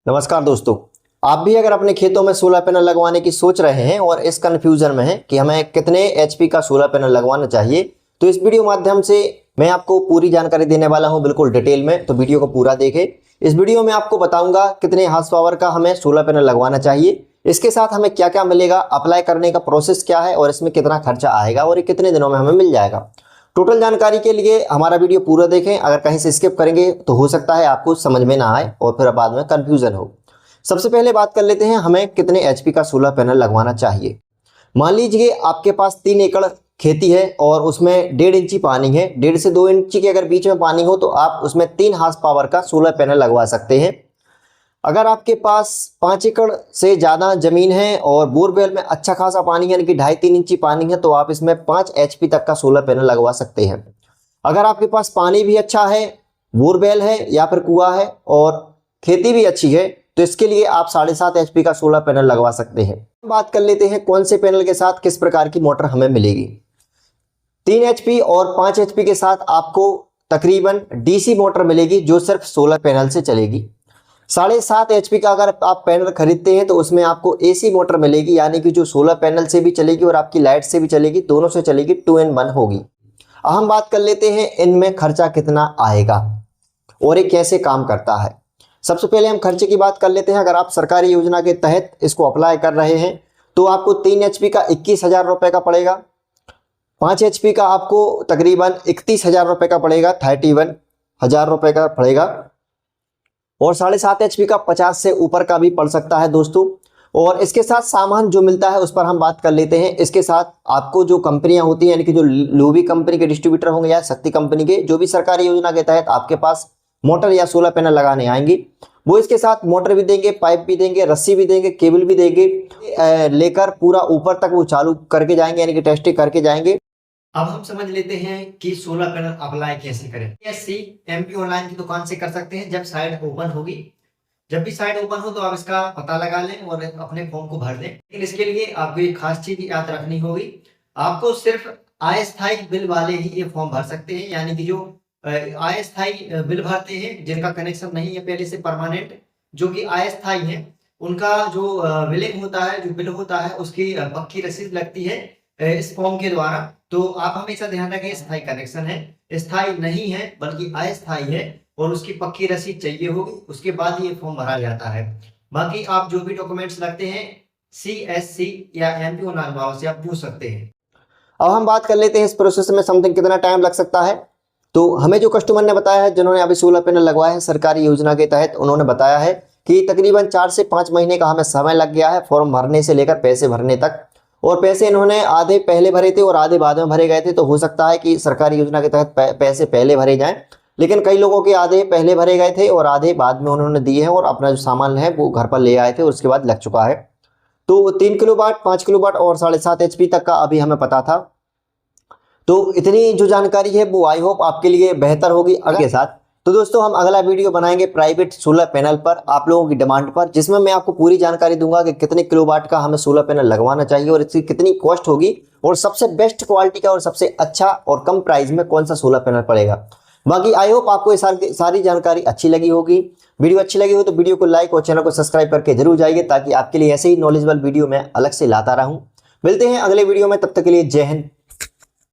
नमस्कार दोस्तों। आप भी अगर अपने खेतों में सोलर पैनल लगवाने की सोच रहे हैं और इस कंफ्यूजन में हैं कि हमें कितने एचपी का सोलर पैनल लगवाना चाहिए, तो इस वीडियो माध्यम से मैं आपको पूरी जानकारी देने वाला हूं, बिल्कुल डिटेल में। तो वीडियो को पूरा देखें। इस वीडियो में आपको बताऊंगा कितने हार्स पावर का हमें सोलर पैनल लगवाना चाहिए, इसके साथ हमें क्या क्या मिलेगा, अप्लाई करने का प्रोसेस क्या है और इसमें कितना खर्चा आएगा और ये कितने दिनों में हमें मिल जाएगा। टोटल जानकारी के लिए हमारा वीडियो पूरा देखें। अगर कहीं से स्किप करेंगे तो हो सकता है आपको समझ में ना आए और फिर बाद में कंफ्यूजन हो। सबसे पहले बात कर लेते हैं हमें कितने एचपी का सोलर पैनल लगवाना चाहिए। मान लीजिए आपके पास 3 एकड़ खेती है और उसमें 1.5 इंची पानी है। 1.5 से 2 इंची के अगर बीच में पानी हो तो आप उसमें 3 हार्स पावर का सोलर पैनल लगवा सकते हैं। अगर आपके पास 5 एकड़ से ज़्यादा जमीन है और बोरवेल में अच्छा खासा पानी है, यानी कि 2.5-3 इंची पानी है, तो आप इसमें 5 एचपी तक का सोलर पैनल लगवा सकते हैं। अगर आपके पास पानी भी अच्छा है, बोरवेल है या फिर कुआं है और खेती भी अच्छी है, तो इसके लिए आप 7.5 एचपी का सोलर पैनल लगवा सकते हैं। बात कर लेते हैं कौन से पैनल के साथ किस प्रकार की मोटर हमें मिलेगी। 3 एचपी और 5 एचपी के साथ आपको तकरीबन डीसी मोटर मिलेगी जो सिर्फ सोलर पैनल से चलेगी। 7.5 एचपी का अगर आप पैनल खरीदते हैं तो उसमें आपको एसी मोटर मिलेगी, यानी कि जो सोलर पैनल से भी चलेगी और आपकी लाइट से भी चलेगी, दोनों से चलेगी, 2 in 1 होगी। अब हम बात कर लेते हैं इनमें खर्चा कितना आएगा और ये कैसे काम करता है। सबसे पहले हम खर्चे की बात कर लेते हैं। अगर आप सरकारी योजना के तहत इसको अप्लाई कर रहे हैं तो आपको 3 एचपी का 21,000 रुपये का पड़ेगा। 5 एचपी का आपको तकरीबन 31,000 रुपये का पड़ेगा, 31,000 रुपये का पड़ेगा। और 7.5 एचपी का 50 से ऊपर का भी पड़ सकता है दोस्तों। और इसके साथ सामान जो मिलता है उस पर हम बात कर लेते हैं। इसके साथ आपको जो कंपनियां होती हैं, यानी कि जो लोबी कंपनी के डिस्ट्रीब्यूटर होंगे या शक्ति कंपनी के, जो भी सरकारी योजना के तहत आपके पास मोटर या सोलर पैनल लगाने आएंगे, वो इसके साथ मोटर भी देंगे, पाइप भी देंगे, रस्सी भी देंगे, केबल भी देंगे, लेकर पूरा ऊपर तक वो चालू करके जाएंगे, यानी कि टेस्टिंग करके जाएंगे। अब हम समझ लेते हैं कि सोलर पैनल अप्लाई कैसे करें। एससी एमपी ऑनलाइन की दुकान से कर सकते हैं जब साइट ओपन होगी। जब भी साइट ओपन हो तो आप इसका पता लगा लें और अपने फॉर्म को भर दें। लेकिन इसके लिए आपको एक खास चीज याद रखनी होगी, आपको सिर्फ अस्थायी बिल वाले ही ये फॉर्म भर सकते हैं, यानी कि जो अस्थायी बिल भरते हैं जिनका कनेक्शन नहीं है पहले से परमानेंट, जो कि अस्थायी है, उनका जो बिलिंग होता है, जो बिल होता है, उसकी पक्की रसीद लगती है इस फॉर्म के द्वारा। तो आप हमेशा ध्यान रखें, स्थायी कनेक्शन है, स्थायी नहीं है बल्कि अस्थायी है और उसकी पक्की रसीद चाहिए होगी, उसके बाद ये फॉर्म भरा जाता है। बाकी आप जो भी डॉक्यूमेंट्स लगते हैं CSC या एमपी ऑनलाइन से आप पूछ सकते हैं। अब हम बात कर लेते हैं इस प्रोसेस में समथिंग कितना टाइम लग सकता है। तो हमें जो कस्टमर ने बताया है, जिन्होंने अभी सोलर पैनल लगवाया है सरकारी योजना के तहत, उन्होंने बताया है कि तकरीबन 4 से 5 महीने का हमें समय लग गया है फॉर्म भरने से लेकर पैसे भरने तक। और पैसे इन्होंने आधे पहले भरे थे और आधे बाद में भरे गए थे। तो हो सकता है कि सरकारी योजना के तहत पैसे पहले भरे जाएं, लेकिन कई लोगों के आधे पहले भरे गए थे और आधे बाद में उन्होंने दिए हैं और अपना जो सामान है वो घर पर ले आए थे और उसके बाद लग चुका है। तो 3 किलोवाट, 5 किलोवाट और 7.5 एचपी तक का अभी हमें पता था। तो इतनी जो जानकारी है वो आई होप आपके लिए बेहतर होगी अगले के साथ। तो दोस्तों हम अगला वीडियो बनाएंगे प्राइवेट सोलर पैनल पर, आप लोगों की डिमांड पर, जिसमें मैं आपको पूरी जानकारी दूंगा कि कितने किलोवाट का हमें सोलर पैनल लगवाना चाहिए और इसकी कितनी कॉस्ट होगी और सबसे बेस्ट क्वालिटी का और सबसे अच्छा और कम प्राइस में कौन सा सोलर पैनल पड़ेगा। बाकी आई होप आपको ये सारी जानकारी अच्छी लगी होगी। वीडियो अच्छी लगी हो तो वीडियो को लाइक और चैनल को सब्सक्राइब करके जरूर जाइए, ताकि आपके लिए ऐसे ही नॉलेजेबल वीडियो मैं अलग से लाता रहूं। मिलते हैं अगले वीडियो में, तब तक के लिए जय हिंद,